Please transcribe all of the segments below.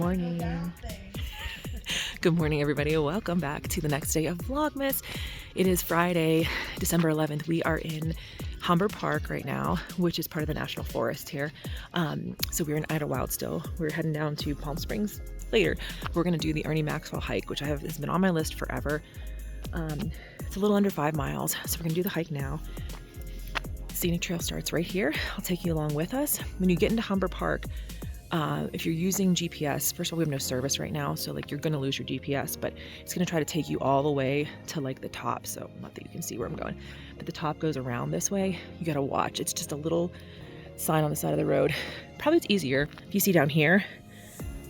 morning. Good morning, everybody. Welcome back to the next day of Vlogmas. It is Friday, December 11th. We are in Humber Park right now, which is part of the National Forest here. So we're in Idyllwild still. We're heading down to Palm Springs later. We're going to do the Ernie Maxwell hike, which has been on my list forever. It's a little under 5 miles, so we're going to do the hike now. Scenic Trail starts right here. I'll take you along with us. When you get into Humber Park, if you're using GPS, first of all, we have no service right now, so like you're gonna lose your GPS, but it's gonna try to take you all the way to like the top. So not that you can see where I'm going, but the top goes around this way. You gotta watch. It's just a little sign on the side of the road. Probably it's easier if you see down here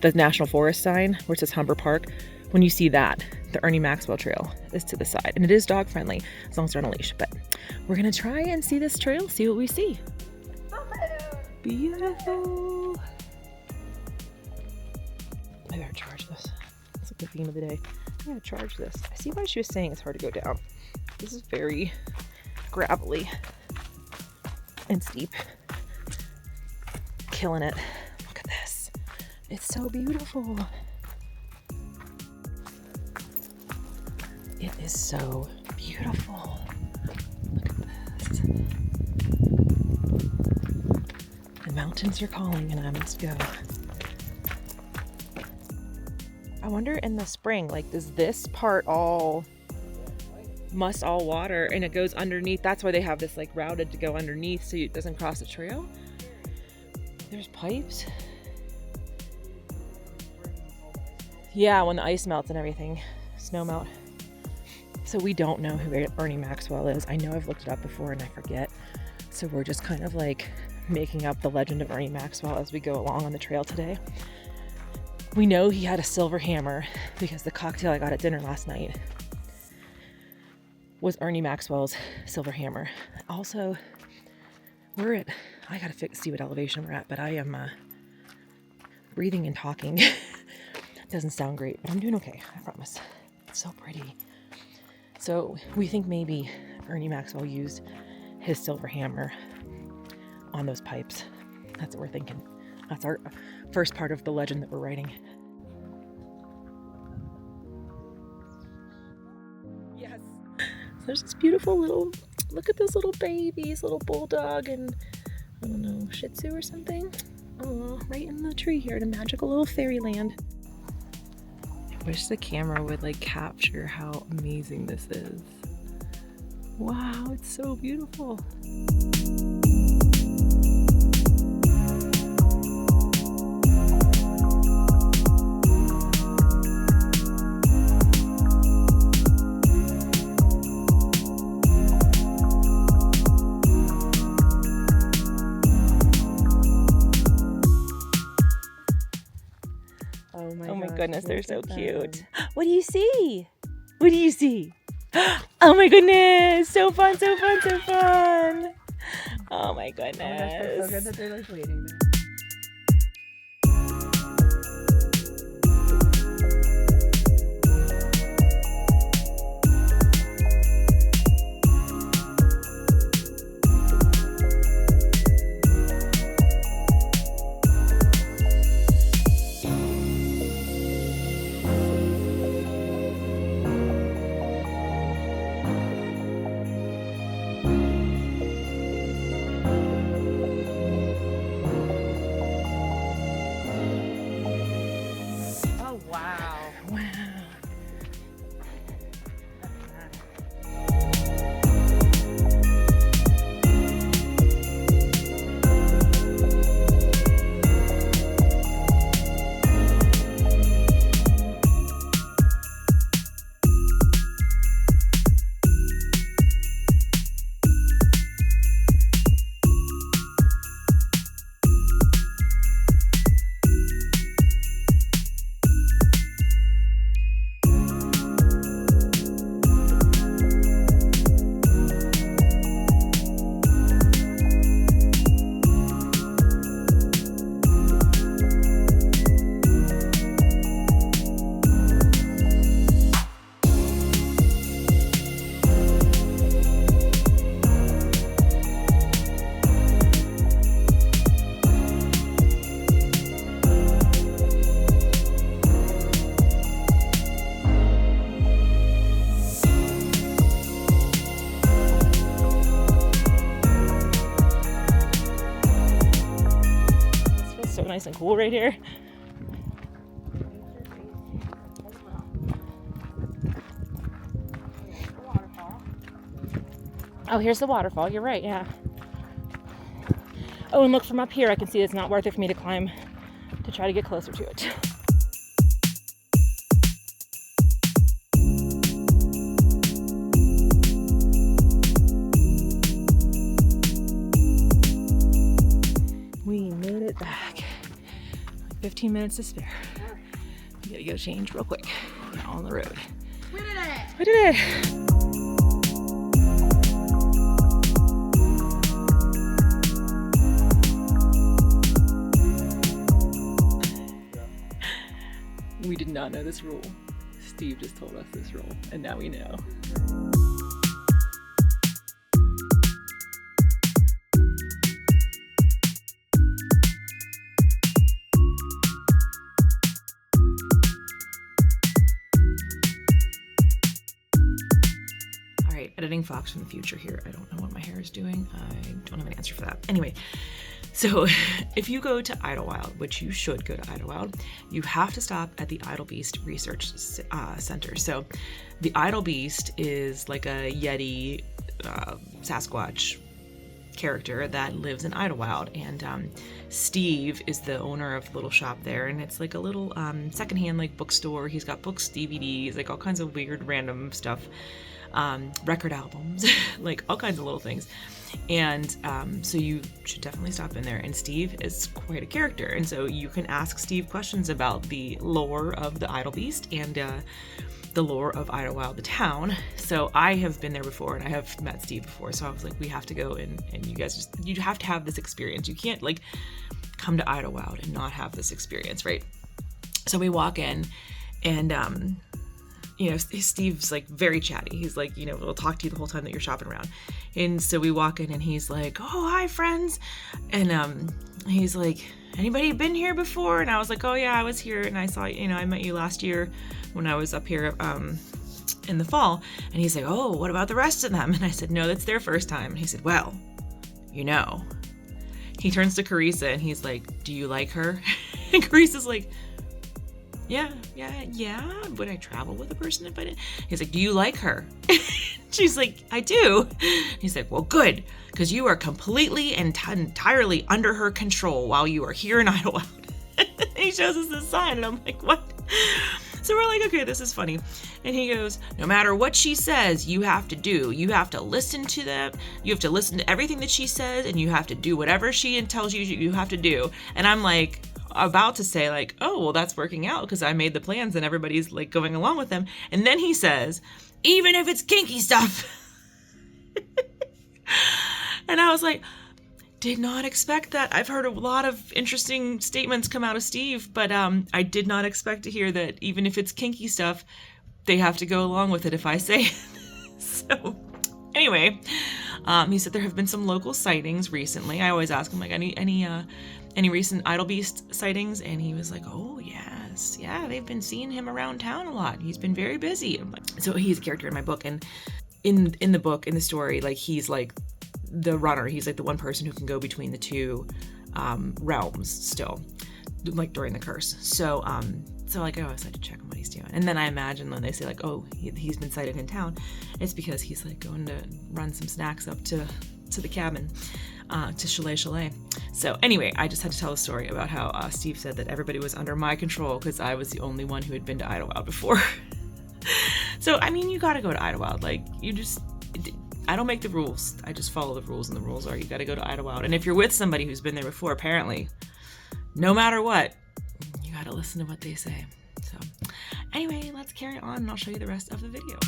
the National Forest sign where it says Humber Park. When you see that, the Ernie Maxwell Trail is to the side, and it is dog friendly as long as they're on a leash. But we're gonna try and see this trail, see what we see. Beautiful. I better charge this. That's like the theme of the day. I gotta charge this. I see why she was saying it's hard to go down. This is very gravelly and steep. Killing it. Look at this. It's so beautiful. It is so beautiful. Look at this. The mountains are calling and I must go. I wonder in the spring, like, does this part all water and it goes underneath? That's why they have this like routed to go underneath so it doesn't cross the trail. There's pipes. Yeah, when the ice melts and everything, snow melt. So we don't know who Ernie Maxwell is. I know I've looked it up before and I forget. So we're just kind of like making up the legend of Ernie Maxwell as we go along on the trail today. We know he had a silver hammer because the cocktail I got at dinner last night was Ernie Maxwell's silver hammer. Also, I gotta see what elevation we're at, but I am breathing and talking. Doesn't sound great, but I'm doing okay, I promise. It's so pretty. So we think maybe Ernie Maxwell used his silver hammer on those pipes. That's what we're thinking. That's our first part of the legend that we're writing. Yes. There's this beautiful little, look at those little babies, little bulldog and, I don't know, Shih Tzu or something. Oh, right in the tree here in a magical little fairyland. I wish the camera would like capture how amazing this is. Wow, it's so beautiful. Oh my goodness, they're so cute. What do you see? What do you see? Oh my goodness, so fun, so fun, so fun. Oh my goodness. Oh, that's so good that they're like waiting there. cool right here. Oh, here's the waterfall. You're right, yeah. Oh, and look, from up here, I can see it's not worth it for me to climb to try to get closer to it. We made it back. 15 minutes to spare. We gotta go change real quick. We're on the road. We did it! We did it! We did not know this rule. Steve just told us this rule, and now we know. All right, editing Fox from the future here. I don't know what my hair is doing. I don't have an answer for that. Anyway, so if you go to Idyllwild, which you should go to Idyllwild, you have to stop at the Idyllbeast Research Center. So the Idyllbeast is like a Yeti, Sasquatch character that lives in Idyllwild, and Steve is the owner of the little shop there, and it's like a little secondhand like bookstore. He's got books, DVDs, like all kinds of weird random stuff, record albums, like all kinds of little things. And so you should definitely stop in there. And Steve is quite a character, and so you can ask Steve questions about the lore of the Idyllbeast and the lore of Idyllwild, the town. So I have been there before, and I have met Steve before, so I was like, we have to go, and you guys you have to have this experience. You can't like come to Idyllwild and not have this experience, right? So we walk in, and you know, Steve's like very chatty. He's like, you know, we'll talk to you the whole time that you're shopping around. And so we walk in, and he's like, oh, hi friends. And he's like, anybody been here before? And I was like, oh yeah, I was here, and I saw, you know, I met you last year when I was up here in the fall. And he's like, oh, what about the rest of them? And I said, no, that's their first time. And he said, well, you know. He turns to Carissa, and he's like, do you like her? And Carissa's like, yeah. Would I travel with a person if I didn't? He's like, do you like her? She's like, I do. He's like, well, good, because you are completely and entirely under her control while you are here in Idyllwild. He shows us this sign, and I'm like, what? So we're like, okay, this is funny. And he goes, no matter what she says, you have to do. You have to listen to them. You have to listen to everything that she says, and you have to do whatever she tells you you have to do. And I'm like, about to say like, oh, well, that's working out because I made the plans and everybody's like going along with them. And then he says, even if it's kinky stuff. And I was like, did not expect that. I've heard a lot of interesting statements come out of Steve, but I did not expect to hear that even if it's kinky stuff, they have to go along with it if I say it. So anyway, he said there have been some local sightings recently. I always ask him like, any recent Idyllbeast sightings? And he was like, oh yes, yeah, they've been seeing him around town a lot. He's been very busy. So he's a character in my book, and in the book, in the story, like he's like the runner. He's like the one person who can go between the two realms still, like during the curse. So like I always had to check on what he's doing. And then I imagine when they say like, oh, he's been sighted in town, it's because he's like going to run some snacks up to the cabin, to Chalet. So anyway, I just had to tell a story about how Steve said that everybody was under my control because I was the only one who had been to Idyllwild before. So, I mean, you gotta go to Idyllwild. Like, I don't make the rules. I just follow the rules, and the rules are you gotta go to Idyllwild. And if you're with somebody who's been there before, apparently, no matter what, you gotta listen to what they say. So anyway, let's carry on, and I'll show you the rest of the video.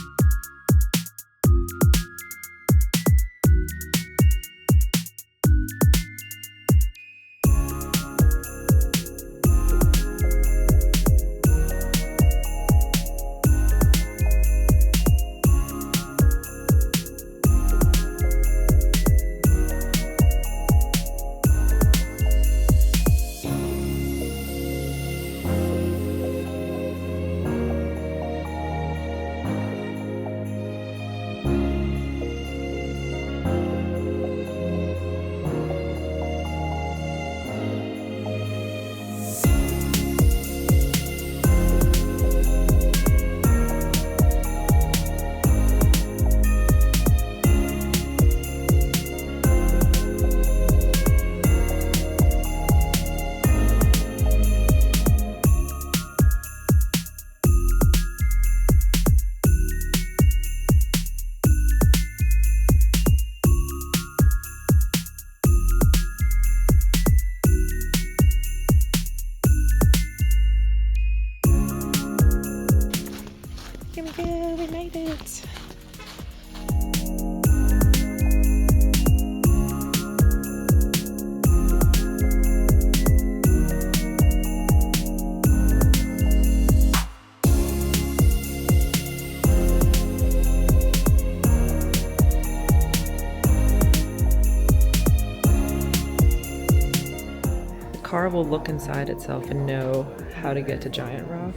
will look inside itself and know how to get to Giant Rock.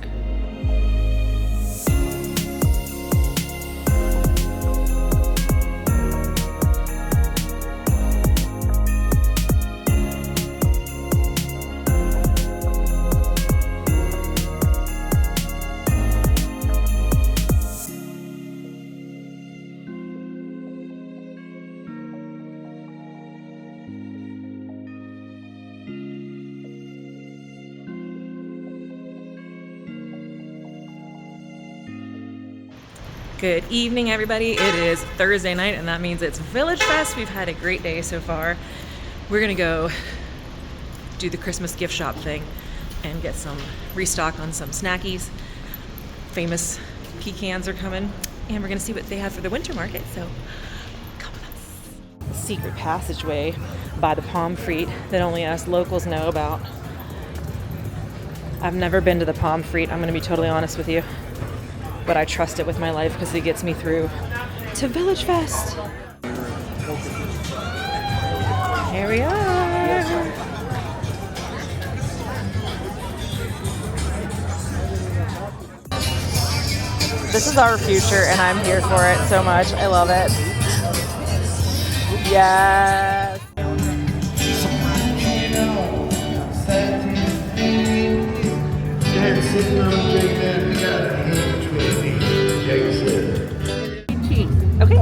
Good evening, everybody. It is Thursday night, and that means it's Villagefest. We've had a great day so far. We're gonna go do the Christmas gift shop thing and get some restock on some snackies. Famous pecans are coming, and we're gonna see what they have for the winter market, so come with us. The secret passageway by the palm fruit that only us locals know about. I've never been to the palm fruit, I'm gonna be totally honest with you. But I trust it with my life because it gets me through to Villagefest. Here we are. This is our future and I'm here for it so much. I love it. Yes. Okay,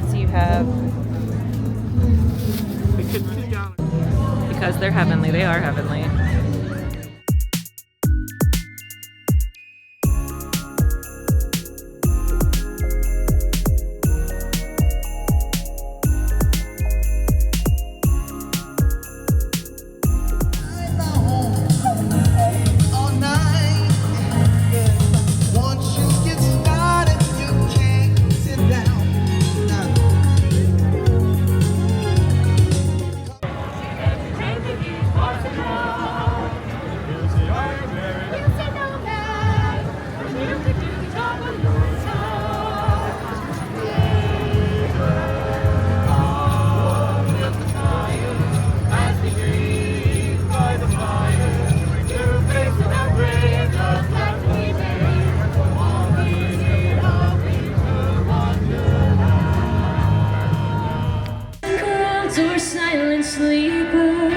so you have, because they're heavenly, they are heavenly. We're silent sleepers,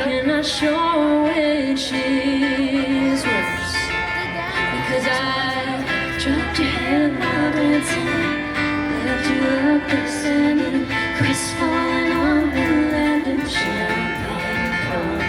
and not sure which is worse. Because I dropped your head while dancing, left you up there standing, crestfallen on the land of champagne flowers.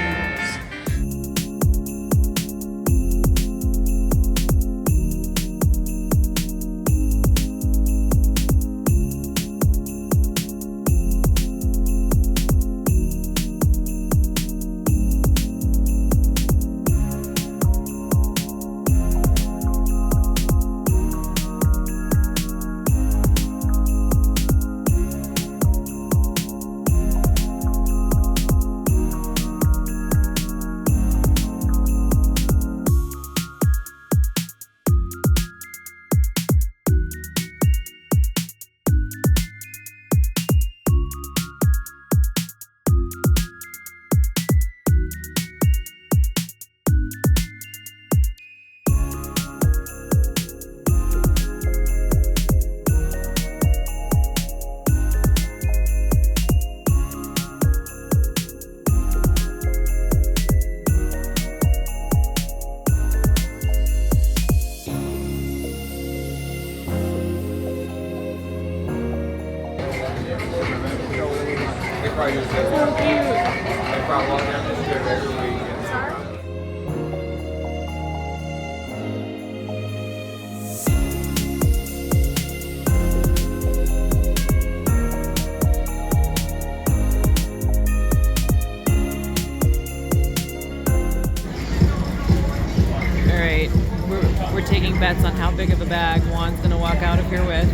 We're taking bets on how big of a bag Juan's gonna walk out of here with.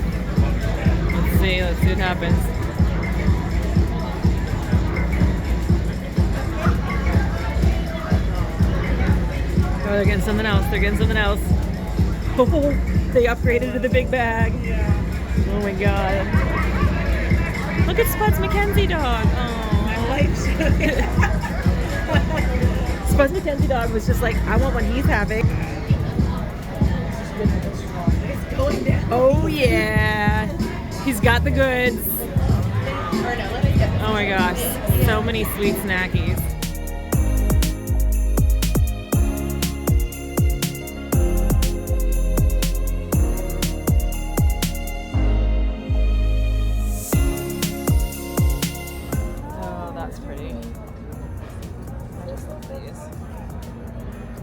Let's see what happens. Oh, they're getting something else. Oh, they upgraded to the big bag. Oh my god. Look at Spud's Mackenzie dog. Oh, my wife's Spud's Mackenzie dog was just like, I want what he's having. Oh yeah, he's got the goods. Oh my gosh, so many sweet snackies. Oh, that's pretty. I just love these.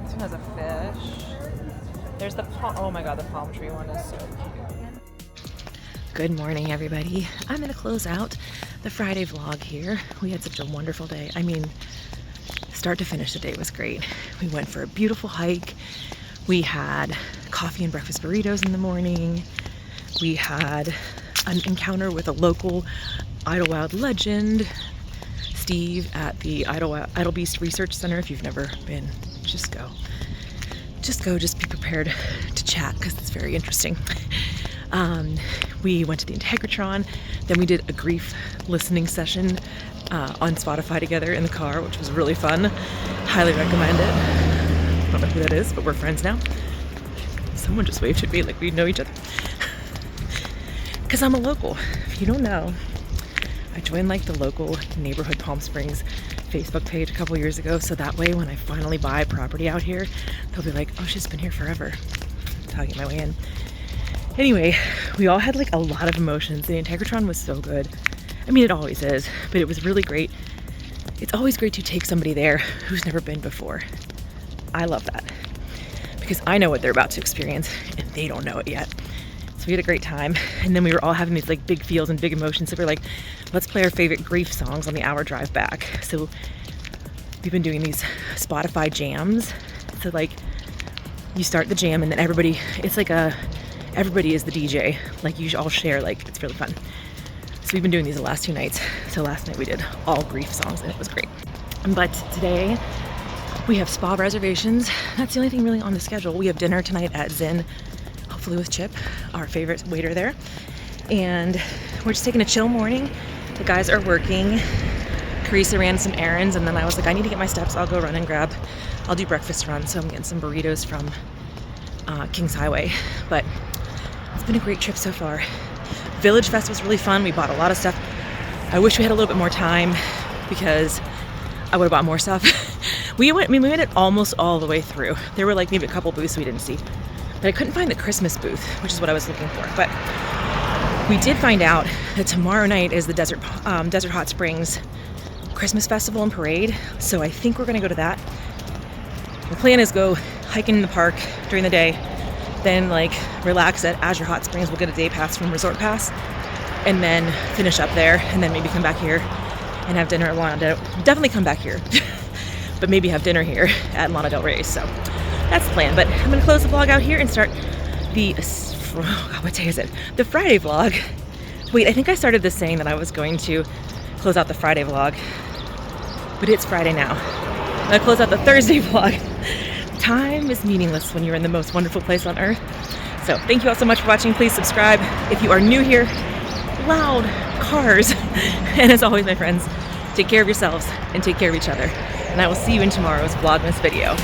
This one has a fish. There's the palm. Oh my god, the palm tree one is so cute. Good morning, everybody. I'm gonna close out the Friday vlog here. We had such a wonderful day. I mean, start to finish, the day was great. We went for a beautiful hike. We had coffee and breakfast burritos in the morning. We had an encounter with a local Idyllwild legend, Steve, at the Idyllbeast Research Center. If you've never been, just go. Just go, just be prepared to chat because it's very interesting. We went to the Integratron, then we did a grief listening session on Spotify together in the car, which was really fun. Highly recommend it. I don't know who that is, but we're friends now. Someone just waved at me like we know each other. Because I'm a local. If you don't know, I joined like the local neighborhood Palm Springs Facebook page a couple years ago, so that way when I finally buy property out here, they'll be like, oh, she's been here forever. That's how I get my way in. Anyway, we all had like a lot of emotions. The Integratron was so good. I mean, it always is, but it was really great. It's always great to take somebody there who's never been before. I love that because I know what they're about to experience and they don't know it yet. So we had a great time, and then we were all having these like big feels and big emotions. So we're like, let's play our favorite grief songs on the hour drive back. So we've been doing these Spotify jams. So like you start the jam and then everybody, it's like everybody is the DJ. Like you all share, like it's really fun. So we've been doing these the last 2 nights. So last night we did all grief songs and it was great. But today we have spa reservations. That's the only thing really on the schedule. We have dinner tonight at Zen, hopefully with Chip, our favorite waiter there. And we're just taking a chill morning. The guys are working. Carissa ran some errands and then I was like, I need to get my steps. I'll go run and I'll do breakfast run. So I'm getting some burritos from Kings Highway. But it's been a great trip so far. Villagefest was really fun. We bought a lot of stuff. I wish we had a little bit more time because I would have bought more stuff. we made it almost all the way through. There were like maybe a couple booths we didn't see. But I couldn't find the Christmas booth, which is what I was looking for. But we did find out that tomorrow night is the Desert Hot Springs Christmas Festival and Parade. So I think we're gonna go to that. The plan is go hiking in the park during the day, then like relax at Azure Hot Springs. We'll get a day pass from Resort Pass and then finish up there and then maybe come back here and have dinner at Lana Del Rey. Definitely come back here, but maybe have dinner here at Lana Del Rey. So that's the plan. But I'm gonna close the vlog out here and start the, oh God, what day is it? The Friday vlog. Wait, I think I started this saying that I was going to close out the Friday vlog, but it's Friday now. I'm gonna close out the Thursday vlog. Time is meaningless when you're in the most wonderful place on earth. So thank you all so much for watching. Please subscribe. If you are new here, loud cars. And as always, my friends, take care of yourselves and take care of each other. And I will see you in tomorrow's Vlogmas video.